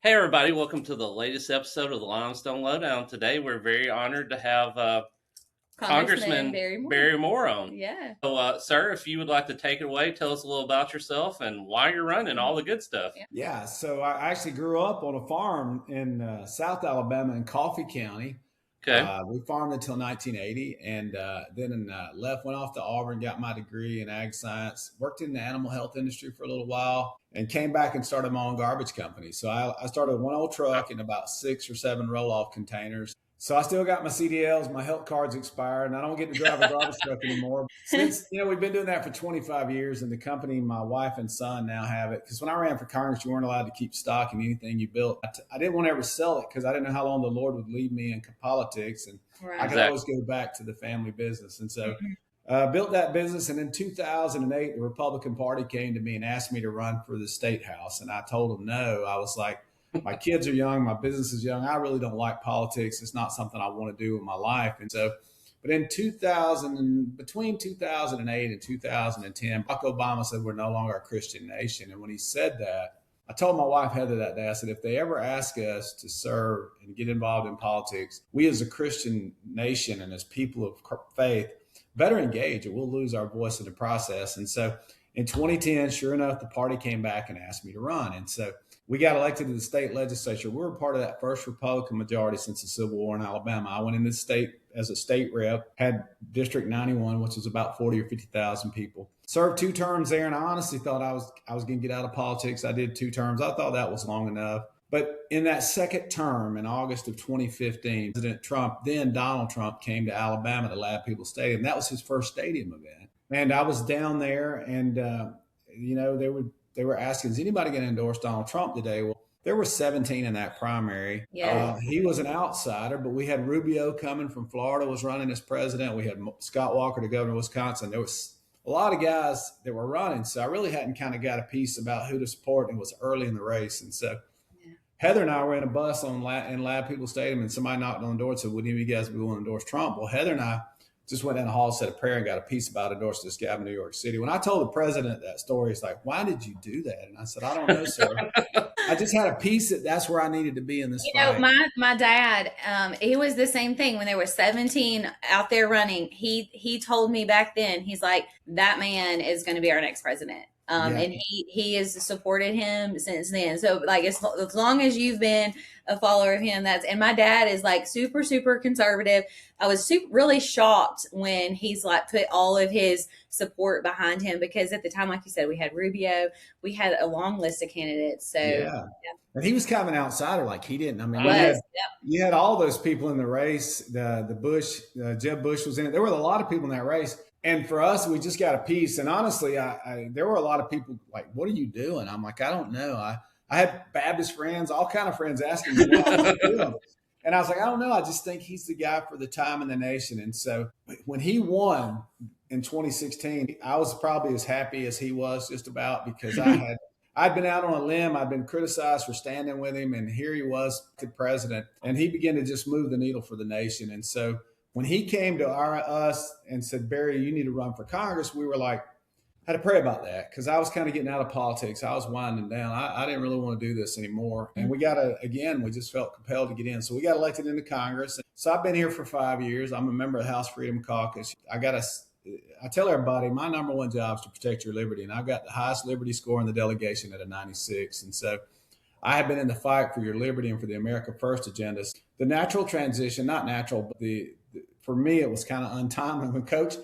Hey, everybody, welcome to the latest episode of the Limestone Lowdown. Today, we're very honored to have Congressman Congressman Barry Moore. Barry Moore on. Yeah. So, sir, if you would like to take it away, tell us a little about yourself and why you're running, all the good stuff. Yeah, so I actually grew up on a farm in South Alabama in Coffee County. Okay. We farmed until 1980, and then left, went off to Auburn, got my degree in ag science, worked in the animal health industry for a little while, and came back and started my own garbage company. So I started one old truck and about 6 or 7 roll-off containers. So I still got my CDLs, my health cards expired, and I don't get to drive a garbage truck anymore. Since, we've been doing that for 25 years, and the company, my wife and son now have it. Because when I ran for Congress, you weren't allowed to keep stock in anything you built. I didn't want to ever sell it because I didn't know how long the Lord would leave me in politics, and I could always go back to the family business. And so built that business. And in 2008, the Republican Party came to me and asked me to run for the state house. And I told them no. I was like, my kids are young, my business is young. I really don't like politics. It's not something I want to do in my life. And so, but in between 2008 and 2010, Barack Obama said we're no longer a Christian nation. And when he said that, I told my wife Heather that day, I said, if they ever ask us to serve and get involved in politics, we as a Christian nation and as people of faith better engage, or we'll lose our voice in the process. And so in 2010, sure enough, the party came back and asked me to run. And so we got elected to the state legislature. We were part of that first Republican majority since the Civil War in Alabama. I went in the state as a state rep, had District 91, which was about 40 or 50,000 people. Served 2 terms there, and I honestly thought I was going to get out of politics. I did 2 terms. I thought that was long enough. But in that second term, in August of 2015, President Trump, then Donald Trump, came to Alabama to Lab People Stadium. That was his first stadium event. And I was down there, and, they were asking, is anybody going to endorse Donald Trump today? Well, there were 17 in that primary. Yeah. He was an outsider, but we had Rubio coming from Florida, was running as president. We had Scott Walker, the governor of Wisconsin. There was a lot of guys that were running. So I really hadn't kind of got a piece about who to support, and it was early in the race. And so Heather and I were in a bus in Lab People Stadium, and somebody knocked on the door and said, would any of you guys be willing to endorse Trump? Well, Heather and I just went down the hall, said a prayer, and got a piece about endorsing this guy in New York City. When I told the president that story, he's like, why did you do that? And I said, I don't know, sir. I just had a piece that's where I needed to be in this fight. My dad, he was the same thing when there were 17 out there running. He told me back then, he's like, that man is going to be our next president. And he has supported him since then. So like, as long as you've been a follower of him, and my dad is like super, super conservative. I was really shocked when he's like put all of his support behind him, because at the time, like you said, we had Rubio, we had a long list of candidates. So yeah. And he was kind of an outsider. Like, he didn't, I mean, you had all those people in the race, the Bush, Jeb Bush was in it. There were a lot of people in that race. And for us, we just got a piece. And honestly, there were a lot of people like, what are you doing? I'm like, I don't know. I had Baptist friends, all kind of friends asking me what I was doing. And I was like, I don't know. I just think he's the guy for the time and the nation. And so when he won in 2016, I was probably as happy as he was, just about, because I'd been out on a limb. I'd been criticized for standing with him. And here he was, the president. And he began to just move the needle for the nation. And so when he came to us and said, Barry, you need to run for Congress, we were like, had to pray about that, because I was kind of getting out of politics. I was winding down. I didn't really want to do this anymore. And we just felt compelled to get in. So we got elected into Congress. So I've been here for 5 years. I'm a member of the House Freedom Caucus. I tell everybody, my number one job is to protect your liberty. And I've got the highest liberty score in the delegation at a 96. And so I have been in the fight for your liberty and for the America First agenda. The natural transition, not natural, but for me, it was kind of untimely when Coach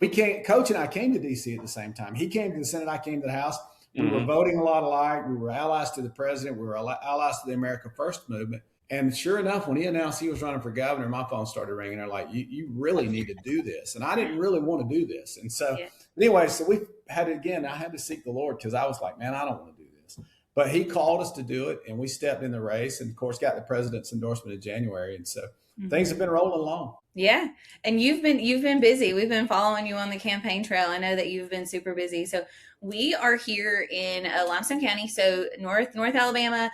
and I came to D.C. at the same time. He came to the Senate, I came to the House. We were voting a lot alike. We were allies to the president. We were allies to the America First movement. And sure enough, when he announced he was running for governor, my phone started ringing. They're like, you really need to do this. And I didn't really want to do this. And so anyway, so I had to seek the Lord, because I was like, man, I don't want to do this. But he called us to do it, and we stepped in the race, and of course got the president's endorsement in January. And so things have been rolling along. Yeah. And you've been busy. We've been following you on the campaign trail. I know that you've been super busy. So we are here in Limestone County, so North Alabama,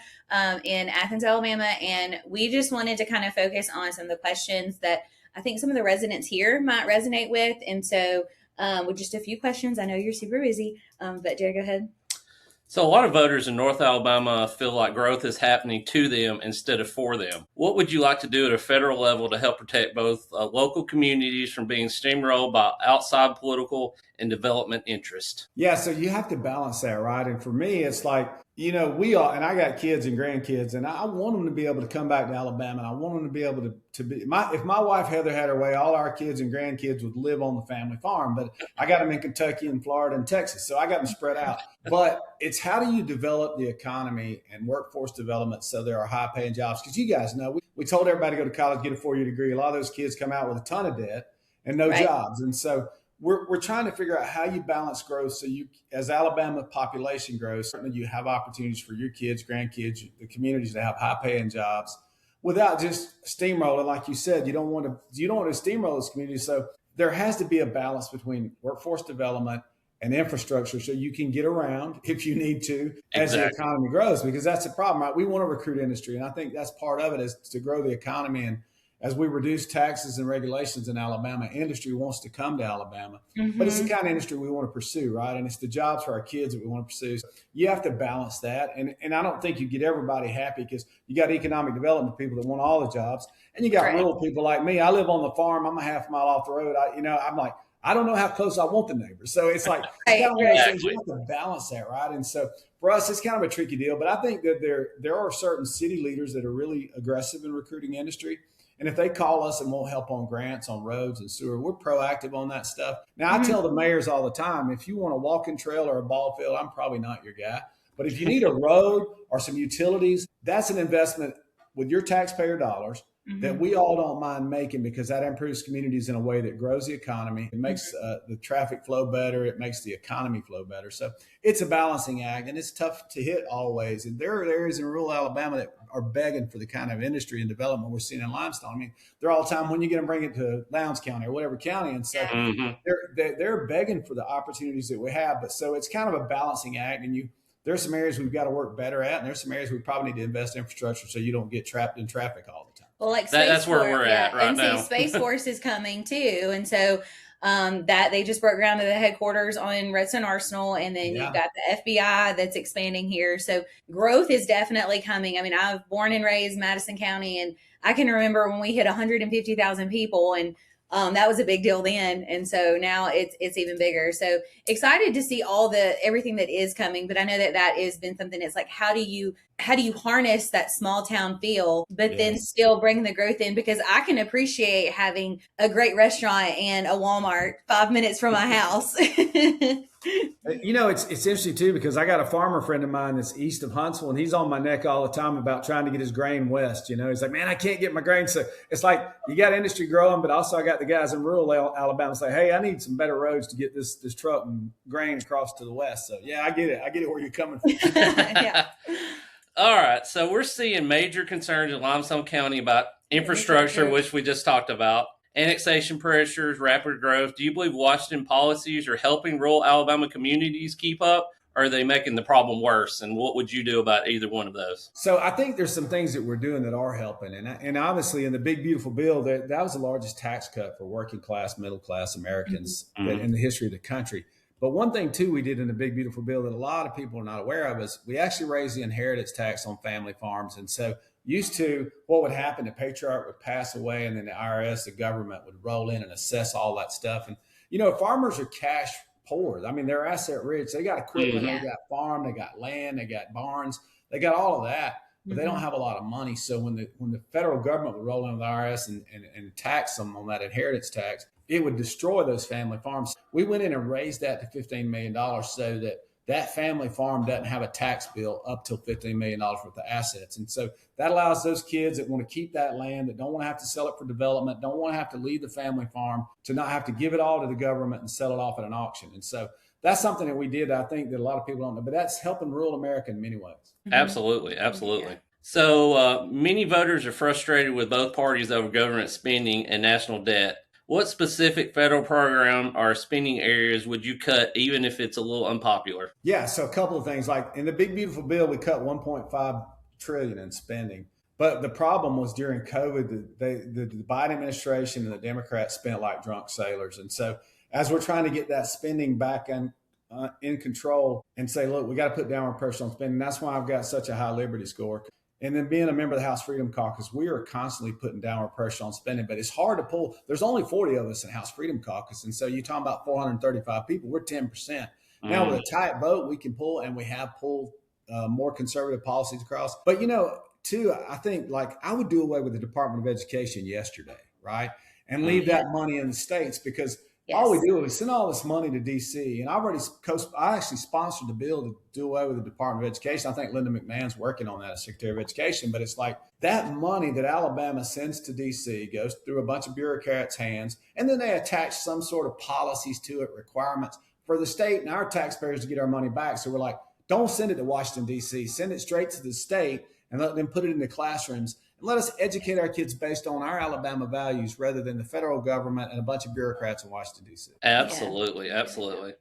in Athens, Alabama. And we just wanted to kind of focus on some of the questions that I think some of the residents here might resonate with. And so with just a few questions, I know you're super busy, but Jerry, go ahead. So a lot of voters in North Alabama feel like growth is happening to them instead of for them. What would you like to do at a federal level to help protect both local communities from being steamrolled by outside political and development interest? Yeah, so you have to balance that, right? And for me, it's like, we all, and I got kids and grandkids, and I want them to be able to come back to Alabama, and I want them to be able to be, if my wife Heather had her way, all our kids and grandkids would live on the family farm, but I got them in Kentucky and Florida and Texas, so I got them spread out. But it's how do you develop the economy and workforce development so there are high paying jobs? Because you guys know, we told everybody to go to college, get a 4-year degree. A lot of those kids come out with a ton of debt and no jobs. And so we're trying to figure out how you balance growth so you, as Alabama population grows, certainly you have opportunities for your kids, grandkids, the communities to have high paying jobs without just steamrolling. Like you said, you don't want to steamroll this community. So there has to be a balance between workforce development and infrastructure so you can get around if you need to as the economy grows, because that's the problem, right? We want to recruit industry. And I think that's part of it, is to grow the economy. And as we reduce taxes and regulations in Alabama, industry wants to come to Alabama. But it's the kind of industry we want to pursue, right? And it's the jobs for our kids that we want to pursue. So you have to balance that. And I don't think you get everybody happy, because you got economic development people that want all the jobs. And you got rural people like me. I live on the farm. I'm a half mile off the road. I'm like, I don't know how close I want the neighbors. So it's like, you have to balance that, right? And so for us, it's kind of a tricky deal. But I think that there are certain city leaders that are really aggressive in recruiting industry. And if they call us and won't help on grants, on roads and sewer, we're proactive on that stuff. Now, I tell the mayors all the time, if you want a walking trail or a ball field, I'm probably not your guy. But if you need a road or some utilities, that's an investment with your taxpayer dollars that we all don't mind making, because that improves communities in a way that grows the economy. It makes the traffic flow better. It makes the economy flow better. So it's a balancing act, and it's tough to hit always. And there are areas in rural Alabama that are begging for the kind of industry and development we're seeing in Limestone. I mean, they're all the time, when you get them, bring it to Lowndes County or whatever county. And so they're begging for the opportunities that we have. But so it's kind of a balancing act, and there's some areas we've got to work better at, and there's some areas we probably need to invest in infrastructure so you don't get trapped in traffic all the time. Well, like that's where we're at right now. And Space Force is coming too, and so that they just broke ground to the headquarters on Redstone Arsenal, and then you've got the FBI that's expanding here. So growth is definitely coming. I mean, I was born and raised Madison County, and I can remember when we hit 150,000 people, and that was a big deal then. And so now it's even bigger. So excited to see everything that is coming. But I know that has been something that's like, how do you harness that small town feel, but then still bring the growth in? Because I can appreciate having a great restaurant and a Walmart 5 minutes from my house. It's interesting too, because I got a farmer friend of mine that's east of Huntsville, and he's on my neck all the time about trying to get his grain west. He's like, man, I can't get my grain. So it's like, you got industry growing, but also I got the guys in rural Alabama say, hey, I need some better roads to get this truck and grain across to the west. So yeah, I get it where you're coming from. Yeah. All right. So we're seeing major concerns in Limestone County about infrastructure, which we just talked about, annexation pressures, rapid growth. Do you believe Washington policies are helping rural Alabama communities keep up, or are they making the problem worse? And what would you do about either one of those? So I think there's some things that we're doing that are helping. And obviously in the big, beautiful bill, that was the largest tax cut for working class, middle class Americans in the history of the country. But one thing, too, we did in the big, beautiful bill that a lot of people are not aware of is we actually raised the inheritance tax on family farms. And so used to, what would happen, the patriarch would pass away, and then the IRS, the government, would roll in and assess all that stuff. And, farmers are cash poor. I mean, they're asset rich. They got equipment, they got farm, they got land, they got barns, they got all of that, but they don't have a lot of money. So when the federal government would roll in with the IRS and tax them on that inheritance tax, it would destroy those family farms. We went in and raised that to $15 million so that family farm doesn't have a tax bill up till $15 million worth of assets. And so that allows those kids that want to keep that land, that don't want to have to sell it for development, don't want to have to leave the family farm, to not have to give it all to the government and sell it off at an auction. And so that's something that we did, I think, that a lot of people don't know, but that's helping rural America in many ways. Absolutely. Absolutely. So many voters are frustrated with both parties over government spending and national debt. What specific federal program or spending areas would you cut, even if it's a little unpopular? Yeah, so a couple of things. Like in the big, beautiful bill, we cut $1.5 trillion in spending. But the problem was during COVID, the Biden administration and the Democrats spent like drunk sailors. And so as we're trying to get that spending back in control and say, look, we got to put downward pressure on spending. That's why I've got such a high liberty score. And then being a member of the House Freedom Caucus, we are constantly putting downward pressure on spending, but it's hard to pull. There's only 40 of us in House Freedom Caucus. And so you're talking about 435 people, we're 10%. Now with a tight vote, we can pull, and we have pulled more conservative policies across. But, too, I think I would do away with the Department of Education yesterday, right? And leave that money in the states, because all we do is send all this money to D.C. And I actually sponsored the bill to do away with the Department of Education. I think Linda McMahon's working on that as Secretary of Education. But it's like that money that Alabama sends to D.C. goes through a bunch of bureaucrats' hands, and then they attach some sort of policies to it, requirements for the state and our taxpayers to get our money back. So we're like, don't send it to Washington, D.C. Send it straight to the state and let them put it in the classrooms. Let us educate our kids based on our Alabama values rather than the federal government and a bunch of bureaucrats in Washington, D.C. Absolutely. Absolutely.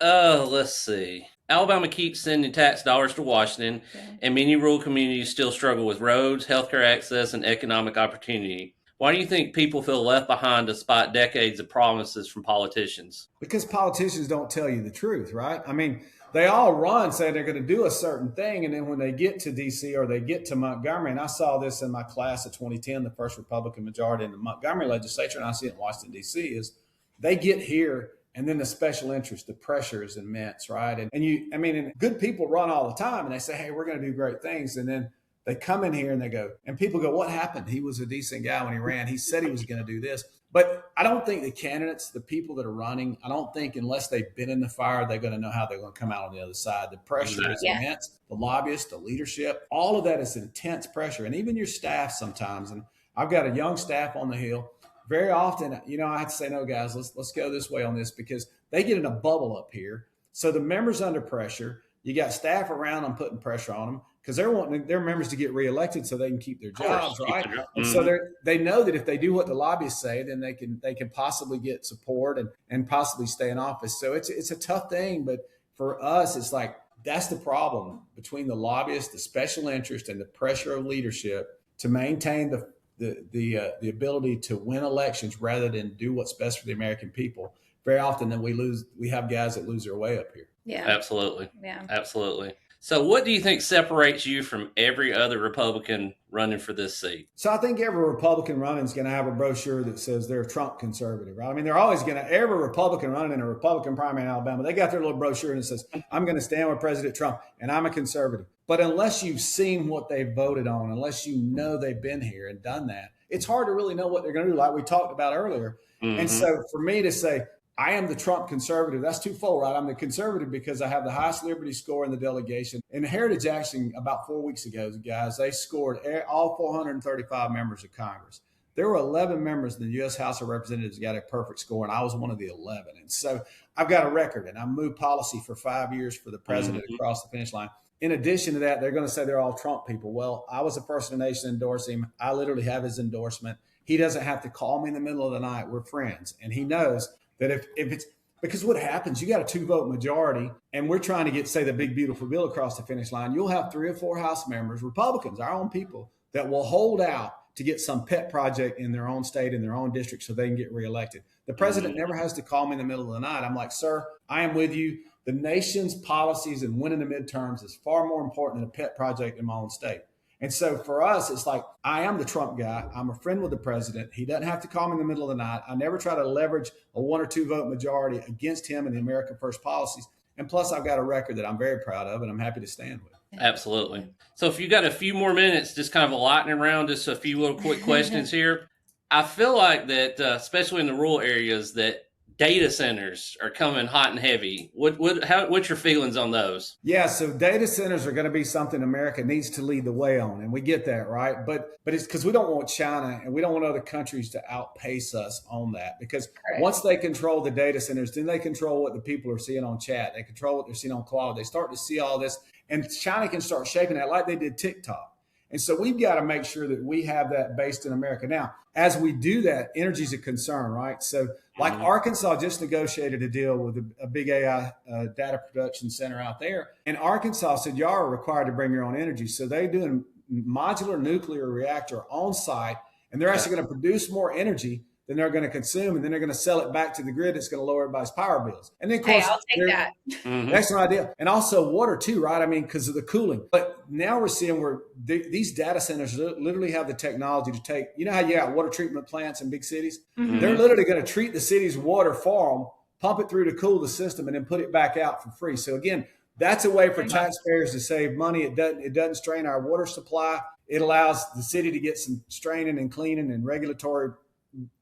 Let's see. Alabama keeps sending tax dollars to Washington, and many rural communities still struggle with roads, healthcare access, and economic opportunity. Why do you think people feel left behind despite decades of promises from politicians? Because politicians don't tell you the truth, right? I mean, they all run saying they're going to do a certain thing. And then when they get to D.C. or they get to Montgomery, and I saw this in my class of 2010, the first Republican majority in the Montgomery legislature, and I see it in Washington, D.C., is they get here and then the special interest, the pressure is immense, right? And good people run all the time and they say, hey, we're going to do great things. And then they come in here and they go, and people go, what happened? He was a decent guy when he ran. He said he was going to do this. But I don't think the candidates, the people that are running, I don't think unless they've been in the fire, they're going to know how they're going to come out on the other side. The pressure is immense. The lobbyists, the leadership, all of that is intense pressure. And even your staff sometimes. And I've got a young staff on the Hill. Very often, I have to say, no, guys, let's go this way on this, because they get in a bubble up here. So the members under pressure, you got staff around them putting pressure on them, because they're wanting their members to get reelected so they can keep their jobs, right? And so they know that if they do what the lobbyists say, then they can possibly get support and possibly stay in office. So it's a tough thing, but for us, it's like that's the problem between the lobbyists, the special interest, and the pressure of leadership to maintain the ability to win elections rather than do what's best for the American people. Very often, then we have guys that lose their way up here. Yeah, absolutely. Yeah, absolutely. So what do you think separates you from every other Republican running for this seat? So I think every Republican running is going to have a brochure that says they're Trump conservative, right? I mean, they're always going to, every Republican running in a Republican primary in Alabama, they got their little brochure and it says, I'm going to stand with President Trump and I'm a conservative. But unless you've seen what they voted on, unless you know they've been here and done that, it's hard to really know what they're going to do, like we talked about earlier. Mm-hmm. And so for me to say, I am the Trump conservative, that's twofold, right? I'm the conservative because I have the highest liberty score in the delegation. In Heritage Action about 4 weeks ago, guys, they scored all 435 members of Congress. There were 11 members in the U.S. House of Representatives who got a perfect score, and I was one of the 11. And so I've got a record, and I moved policy for 5 years for the president across the finish line. In addition to that, they're going to say they're all Trump people. Well, I was the first in the nation to endorse him. I literally have his endorsement. He doesn't have to call me in the middle of the night. We're friends. And he knows that if it's because what happens, you got a 2-vote majority and we're trying to get, say, the big, beautiful bill across the finish line. You'll have 3 or 4 House members, Republicans, our own people, that will hold out to get some pet project in their own state, in their own district, so they can get reelected. The president never has to call me in the middle of the night. I'm like, sir, I am with you. The nation's policies and winning the midterms is far more important than a pet project in my own state. And so for us, it's like, I am the Trump guy. I'm a friend with the president. He doesn't have to call me in the middle of the night. I never try to leverage a 1 or 2 vote majority against him and the America First policies. And plus, I've got a record that I'm very proud of and I'm happy to stand with. Absolutely. So if you got a few more minutes, just kind of a lightning round, just a few little quick questions here. I feel like that, especially in the rural areas, that data centers are coming hot and heavy. What's your feelings on those? Yeah, so data centers are going to be something America needs to lead the way on, and we get that, right? But it's because we don't want China and we don't want other countries to outpace us on that. Because once they control the data centers, then they control what the people are seeing on chat. They control what they're seeing on cloud. They start to see all this, and China can start shaping that like they did TikTok. And so we've got to make sure that we have that based in America. Now, as we do that, energy is a concern, right? So like Arkansas just negotiated a deal with a big AI data production center out there. And Arkansas said, y'all are required to bring your own energy. So they're doing modular nuclear reactor on site, and they're actually going to produce more energy than they're going to consume, and then they're going to sell it back to the grid. It's going to lower everybody's power bills. And then, of course, I'll take that. Excellent idea. And also water too, right? I mean, because of the cooling. But now we're seeing where these data centers literally have the technology to take, you know how you got water treatment plants in big cities? They're literally going to treat the city's water for them, pump it through to cool the system, and then put it back out for free. So again, that's a way for taxpayers to save money. It doesn't strain our water supply. It allows the city to get some straining and cleaning and regulatory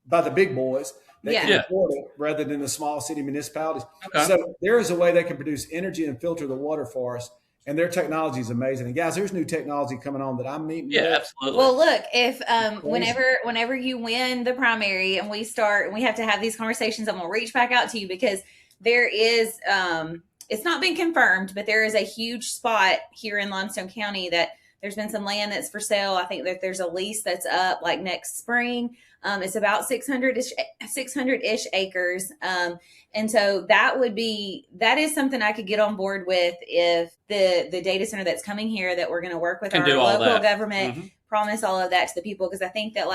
by the big boys that can afford it rather than the small city municipalities. Okay. So there is a way they can produce energy and filter the water for us. And their technology is amazing. And guys, there's new technology coming on that I'm meeting with. Absolutely. Well, look, if whenever you win the primary and we have to have these conversations, I'm gonna reach back out to you because there is it's not been confirmed, but there is a huge spot here in Limestone County that there's been some land that's for sale. I think that there's a lease that's up like next spring. It's about 600-ish acres. And so that is something I could get on board with if the data center that's coming here that we're going to work with our local government, promise all of that to the people. Because I think that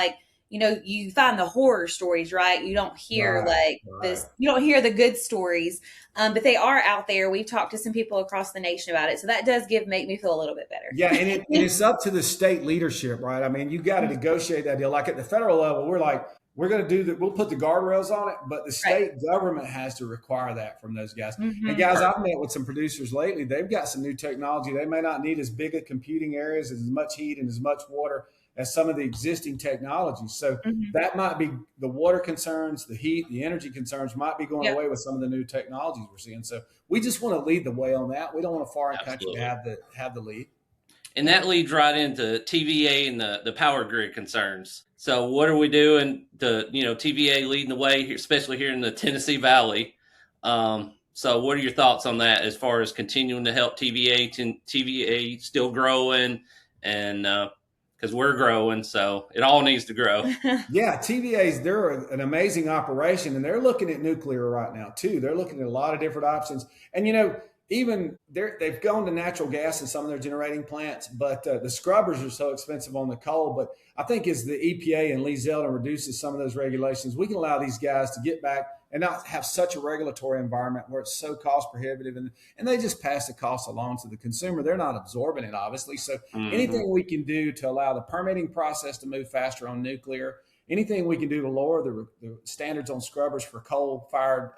you find the horror stories, right? You don't hear this, you don't hear the good stories, but they are out there. We've talked to some people across the nation about it. So that does make me feel a little bit better. Yeah. And it's up to the state leadership, right? I mean, you got to negotiate that deal. Like at the federal level, we're going to do that. We'll put the guardrails on it, but the state government has to require that from those guys. And guys, I've met with some producers lately. They've got some new technology. They may not need as big a computing areas, as much heat and as much water as some of the existing technologies. So that might be the water concerns, the heat, the energy concerns might be going away with some of the new technologies we're seeing. So we just want to lead the way on that. We don't want a foreign country to have the lead. And that leads right into TVA and the power grid concerns. So what are we doing to, TVA leading the way, especially here in the Tennessee Valley? So what are your thoughts on that as far as continuing to help TVA still growing and because we're growing, so it all needs to grow. Yeah, TVAs, they're an amazing operation, and they're looking at nuclear right now, too. They're looking at a lot of different options. And, even they've gone to natural gas in some of their generating plants, but the scrubbers are so expensive on the coal. But I think as the EPA and Lee Zeldin reduces some of those regulations, we can allow these guys to get back and not have such a regulatory environment where it's so cost prohibitive. And they just pass the cost along to the consumer. They're not absorbing it, obviously. So anything we can do to allow the permitting process to move faster on nuclear, anything we can do to lower the standards on scrubbers for coal-fired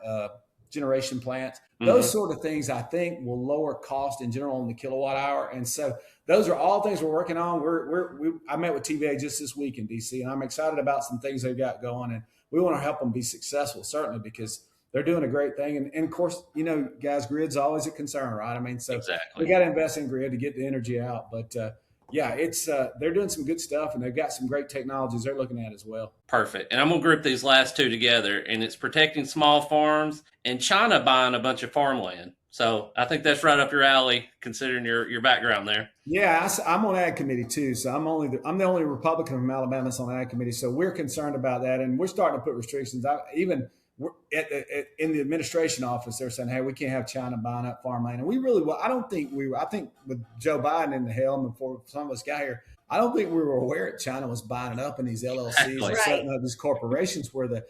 generation plants, those sort of things I think will lower cost in general on the kilowatt hour. And so those are all things we're working on. I met with TVA just this week in DC, and I'm excited about some things they've got going, and we want to help them be successful, certainly, because they're doing a great thing. And of course, guys, grid's always a concern, right? I mean, so we got to invest in grid to get the energy out. But it's they're doing some good stuff, and they've got some great technologies they're looking at as well. Perfect. And I'm going to group these last two together, and it's protecting small farms and China buying a bunch of farmland. So I think that's right up your alley, considering your background there. Yeah, I'm on ag committee too. So I'm the only Republican from Alabama that's on ag committee. So we're concerned about that, and we're starting to put restrictions. In the administration office, they're saying, "Hey, we can't have China buying up farmland." And we really, I think with Joe Biden in the helm, before some of us got here, I don't think we were aware that China was buying it up in these LLCs and setting up these corporations where the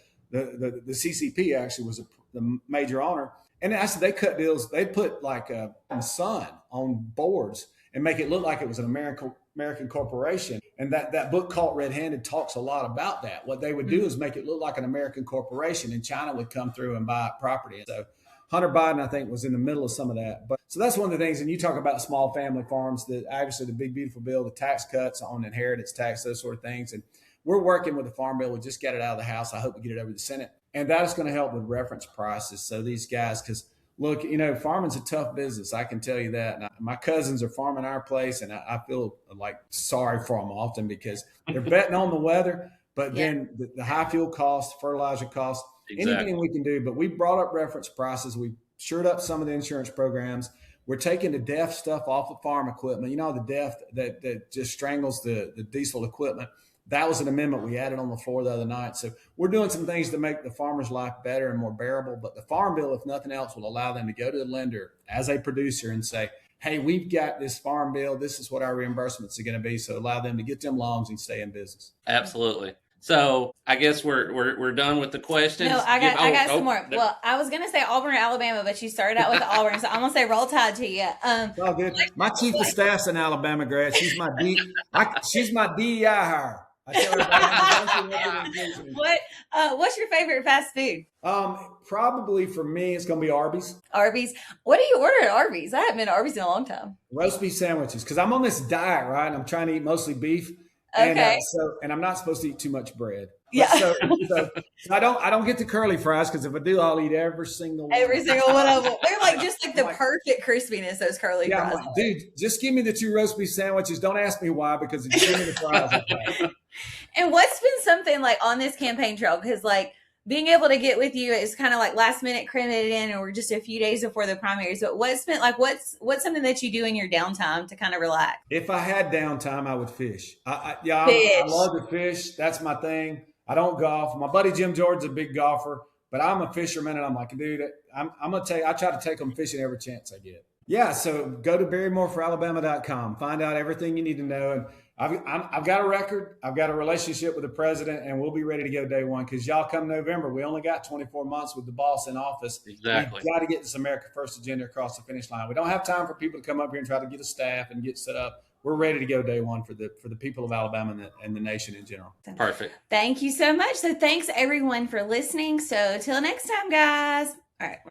CCP actually was the major owner. And actually, they cut deals. They put like a sun on boards and make it look like it was an American corporation. And that book called Red Handed talks a lot about that. What they would do is make it look like an American corporation, and China would come through and buy property. And so Hunter Biden, I think, was in the middle of some of that. But so that's one of the things. And you talk about small family farms, obviously the big, beautiful bill, the tax cuts on inheritance tax, those sort of things. And we're working with the farm bill. We just got it out of the House. I hope we get it over to the Senate. And that is going to help with reference prices. So these guys, because look, farming's a tough business. I can tell you that. And my cousins are farming our place, and I feel like sorry for them often because they're betting on the weather, but then the high fuel costs, fertilizer costs, anything we can do. But we brought up reference prices. We shored up some of the insurance programs. We're taking the DEF stuff off of farm equipment. The DEF that just strangles the diesel equipment. That was an amendment we added on the floor the other night. So we're doing some things to make the farmer's life better and more bearable. But the farm bill, if nothing else, will allow them to go to the lender as a producer and say, hey, we've got this farm bill. This is what our reimbursements are going to be. So allow them to get them loans and stay in business. Absolutely. So I guess we're done with the questions. No, I got some more. Well, I was gonna say Auburn or Alabama, but you started out with Auburn, so I'm gonna say Roll Tide to you. It's all good. My chief of staff's an Alabama grad. She's my DEI hire. I tell everybody. What's your favorite fast food? Probably for me, it's gonna be Arby's. Arby's. What do you order at Arby's? I haven't been to Arby's in a long time. Roast beef sandwiches, because I'm on this diet, right? And I'm trying to eat mostly beef. Okay. And I'm not supposed to eat too much bread. Yeah. So I don't get the curly fries, because if I do, I'll eat every single one. Every single one of them. They're like just like the perfect crispiness, those curly fries. I'm like, dude, just give me the 2 roast beef sandwiches. Don't ask me why, because if you give me the fries, okay. And what's been something like on this campaign trail? Because like being able to get with you is kind of like last minute cramming it in, and we're just a few days before the primaries. But what's something that you do in your downtime to kind of relax? If I had downtime, I would fish. I love to fish. That's my thing. I don't golf. My buddy Jim Jordan's a big golfer, but I'm a fisherman, and I'm like, dude, I try to take them fishing every chance I get. Yeah, so go to barrymoreforalabama.com. Find out everything you need to know. And I've got a record. I've got a relationship with the president, and we'll be ready to go day one, because y'all come November. We only got 24 months with the boss in office. Exactly. We've got to get this America First agenda across the finish line. We don't have time for people to come up here and try to get a staff and get set up. We're ready to go day one for the people of Alabama and the nation in general. Perfect. Thank you so much. So thanks everyone for listening. So till next time, guys. All right.